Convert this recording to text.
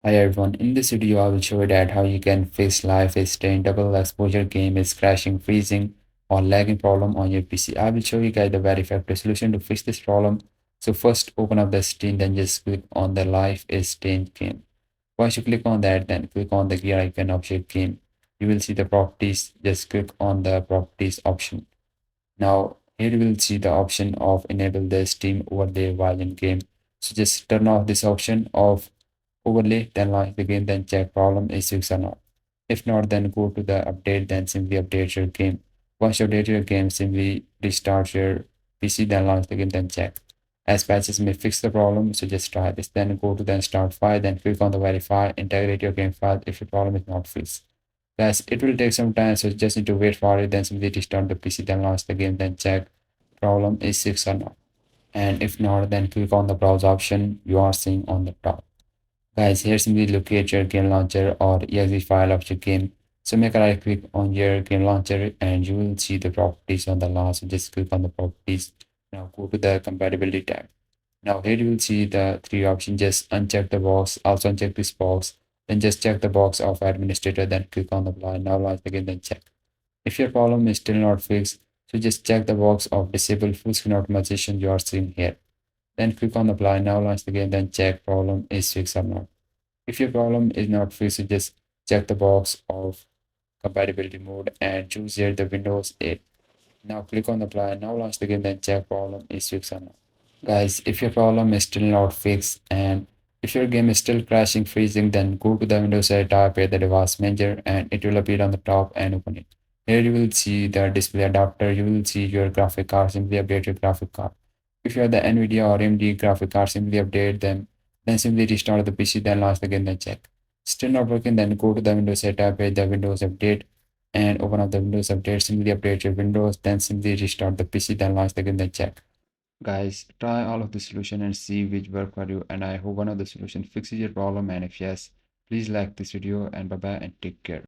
Hi everyone, in this video I will show you that how you can fix live stain double exposure game is crashing, freezing or lagging problem on your PC. I will show you guys the very effective solution to fix this problem. So first open up the Steam, then just click on the live stain game. Once you click on that, then click on the gear icon of your game. You will see the properties, just click on the properties option. Now here you will see the option of enable the Steam overlay while in game. So just turn off this option of overlay, then launch the game, then check problem is fixed or not. If not, then go to the update, then simply update your game. Once you update your game, simply restart your PC, then launch the game, then check. As patches may fix the problem, so just try this. Then go to the install file, then click on the verify, integrate your game file if your problem is not fixed. Guys, it will take some time, so you just need to wait for it, then simply restart the PC, then launch the game, then check problem is fixed or not. And if not, then click on the browse option you are seeing on the top. Guys, here simply locate your game launcher or exe file of your game. So make a right click on your game launcher and you will see the properties on the last. So just click on the properties. Now go to the compatibility tab. Now here you will see the three options. Just uncheck the box, also uncheck this box. Then just check the box of administrator, then click on the apply. Now launch the game, then check. If your problem is still not fixed, so just check the box of disable full screen optimization you are seeing here. Then click on apply. Now launch the game, then check problem is fixed or not. If your problem is not fixed, just check the box of compatibility mode and choose here the Windows 8. Now click on apply. Now launch the game, then check problem is fixed or not. Guys, if your problem is still not fixed and if your game is still crashing, freezing, then go to the Windows 8 tab at the device manager and it will appear on the top and open it. Here you will see the display adapter. You will see your graphic card. Simply update your graphic card. If you have the NVIDIA or AMD graphic card, simply update them. Then simply restart the PC, then launch the game, then check. Still not working, then go to the Windows 8 tab at the Windows Update and open up the Windows Update. Simply update your Windows, then simply restart the PC, then launch the game, then check. Guys, try all of the solution and see which work for you, and I hope one of the solution fixes your problem, and if yes, please like this video and bye bye and take care.